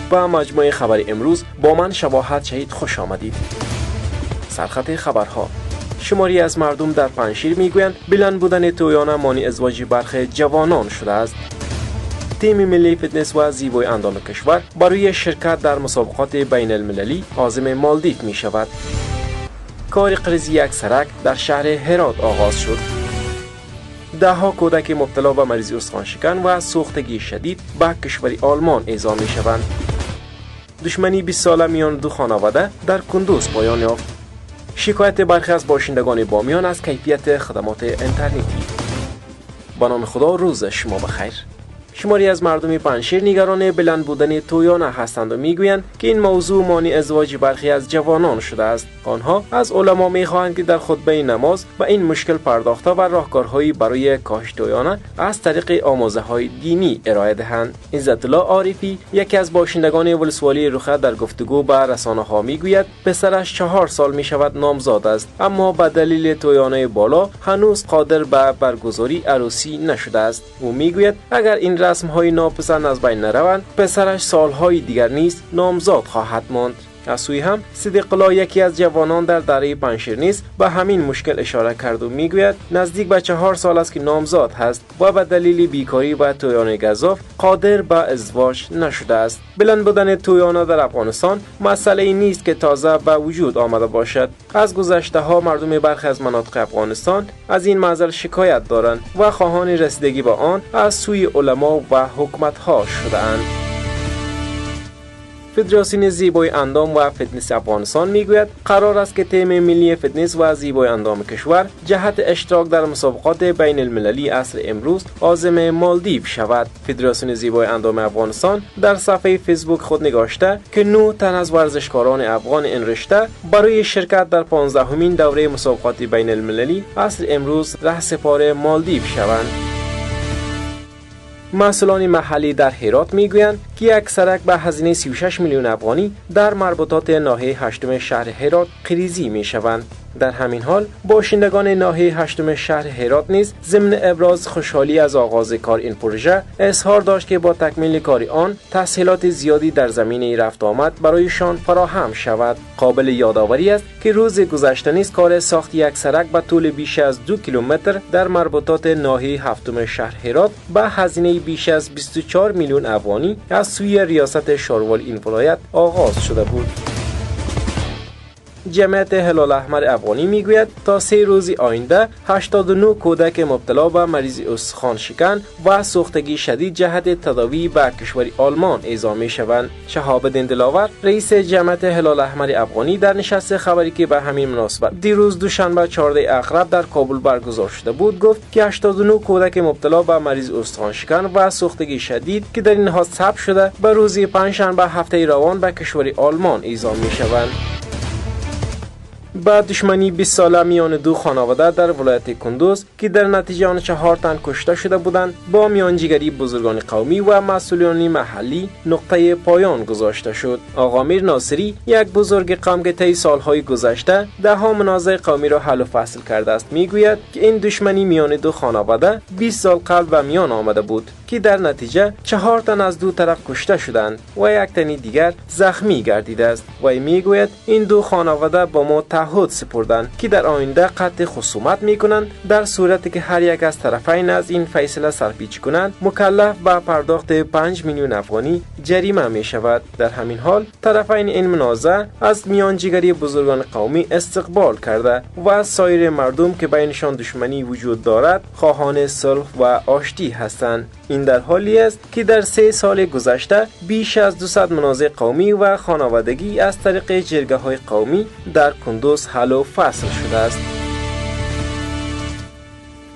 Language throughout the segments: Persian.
به مجموعه خبر امروز با من شباهت شهید خوش آمدید. سرخط خبرها: شماری از مردم در پنجشیر میگویند بلند بودن تویانه مانع ازدواج برخی جوانان شده است. تیم ملی فتنس و زیبای اندام کشور برای شرکت در مسابقات بین المللی عازم مالدیو می شود. کار قرضی یک سرک در شهر هرات آغاز شد. دهها کودک مبتلا به مریضی استخوان شکن و سوختگی شدید به کشور آلمان اعزام می شوند. دشمنی 20 ساله میان دو خانواده در کندوز پایان یافت. شکایت برخی از باشندگان بامیان از کیفیت خدمات اینترنتی. به نام خدا، روز شما بخیر. شماری از مردم پنجشیر نگران بلند بودن تویانه هستند و میگویند که این موضوع مانع ازدواج برخی از جوانان شده است. آنها از علما میخواهند که در خطبه نماز به این مشکل پرداخته و راهکارهایی برای کاهش تویانه از طریق آموزه‌های دینی ارائه دهند. عزت الله عارفی، یکی از باشندگان ولسوالی رخه، در گفتگو با رسانه‌ها میگوید پسرش 4 سال میشود نامزاد است، اما به دلیل تویانه بالا هنوز قادر به برگزاری عروسی نشده است. او میگوید اگر این رسم‌های ناپسند از بین نروند، پسرش سالهای دیگر نیز نامزاد خواهد ماند. از سوی هم صدیق الله، یکی از جوانان در دره پنجشیر نیز به همین مشکل اشاره کرد و میگوید نزدیک به 4 سال است که نامزاد هست و به دلیل بیکاری و تویانه گزاف قادر به ازدواج نشده است. بلند بودن تویانه در افغانستان مسئله ای نیست که تازه به وجود آمده باشد. از گذشته ها مردم برخی از مناطق افغانستان از این معضل شکایت دارند و خواهان رسیدگی به آن از سوی علما و حکومت ها شده اند. فدراسیون زیبای اندام و فتنس افغانستان میگوید قرار است که تیم ملی فتنس و زیبای اندام کشور جهت اشتراک در مسابقات بین المللی عصر امروز عازم مالدیو شود. فدراسیون زیبای اندام افغانستان در صفحه فیسبوک خود نگاشته که 9 تن از ورزشکاران افغان این رشته برای شرکت در 15مین دوره مسابقات بین المللی عصر امروز رهسپار مالدیو شوند. مسئولان محلی در هرات میگویند که یک سرک به هزینه 36 میلیون افغانی در مربوطات ناحیه 8 شهر هرات قریزی می شوند. در همین حال باشندگان ناحیه 8 شهر هرات نیز ضمن ابراز خوشحالی از آغاز کار این پروژه اظهار داشت که با تکمیل کار آن تسهیلات زیادی در زمینه رفت آمد برایشان فراهم شود. قابل یادآوری است که روز گذشته نیز کار ساخت یک سرک به طول بیش از 2 کیلومتر در مربوطات ناحیه 7 شهر هرات به هزینه بیش از 24 میلیون افغانی از سوی ریاست شاروال این ولایت آغاز شده بود. جمعیت هلال احمر افغانی میگوید تا 3 روز آینده 89 کودک مبتلا به مریضی استخوان شکن و سوختگی شدید جهت تداوی به کشور آلمان اعزام می شوند. شهاب الدین دلاور، رئیس جمعیت هلال احمر افغانی، در نشست خبری که به همین مناسبت دیروز دوشنبه 14 اغرب در کابل برگزار شده بود گفت که 89 کودک مبتلا به مریض استخوان شکن و سوختگی شدید که در این نهاد ثبت شده به روز پنجشنبه هفته روان به کشور آلمان اعزام می شوند. بعد دشمنی 20 ساله میان دو خانواده در ولایت کندوز که در نتیجه آن 4 تن کشته شده بودند با میانجیگری بزرگان قومی و مسئولان محلی نقطه پایان گذاشته شد. آقا میر ناصری، یک بزرگ قوم که طی سالهای گذشته دهها منازع قومی را حل و فصل کرده است، میگوید که این دشمنی میان دو خانواده 20 سال قبل به میان آمده بود که در نتیجه 4 تن از دو طرف کشته شدند و یک تن دیگر زخمی گردیده است. و میگوید این دو خانواده با ما تعهد سپردند که در آینده قطع خصومت میکنند در صورتی که هر یک از طرفین از این فیصله سرپیچی کنند مکلف به پرداخت 5 میلیون افغانی جریمه می شود. در همین حال طرفین این منازع از میانجیگری بزرگان قومی استقبال کرده و از سایر مردم که بینشان دشمنی وجود دارد خواهان صلح و آشتی هستند. این در حالی است که در 3 سال گذشته بیش از 200 منازع قومی و خانوادگی از طریق جرگه‌های قومی در کندوز حل و فصل شده است.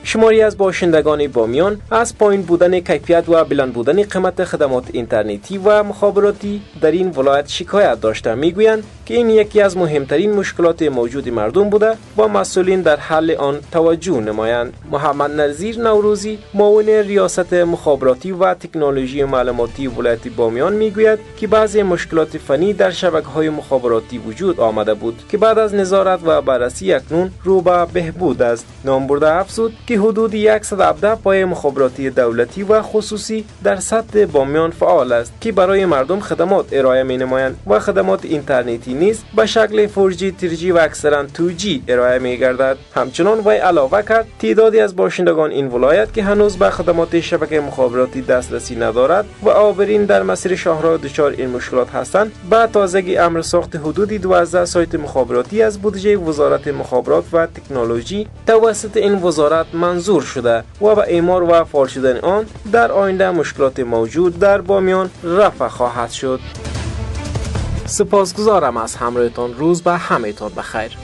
شماری از باشندگان بامیان از پایین بودن کیفیت و بلند بودن قیمت خدمات اینترنتی و مخابراتی در این ولایت شکایت داشته میگویند که که این یکی از مهمترین مشکلات موجود مردم بوده و مسئولین در حل آن توجه نمایند. محمد نظیر نوروزی، معاون ریاست مخابراتی و تکنولوژی معلوماتی ولایت بامیان میگوید که بعضی مشکلات فنی در شبکه‌های مخابراتی وجود آمده بود که بعد از نظارت و بررسی اکنون رو به بهبود است. نامبرده افزود که حدود 117 پای مخابراتی دولتی و خصوصی در سطح بامیان فعال است که برای مردم خدمات ارائه می‌نمایند و خدمات اینترنتی نیز به شکل 4G، 3G و اکثرا 2G ارائه می‌گردد. همچنان وی علاوه کرد تعدادی از باشندگان این ولایت که هنوز به خدمات شبکه مخابراتی دسترسی ندارد و عابرین در مسیر شاهراه دچار این مشکلات هستند، به تازگی امر ساخت حدودی 12 سایت مخابراتی از بودجه وزارت مخابرات و تکنولوژی توسط این وزارت منظور شده و به اعمار و فعال شدن آن در آینده مشکلات موجود در بامیان رفع خواهد شد. سپاسگزارم از همراهتان. روز به همه‌تان بخیر.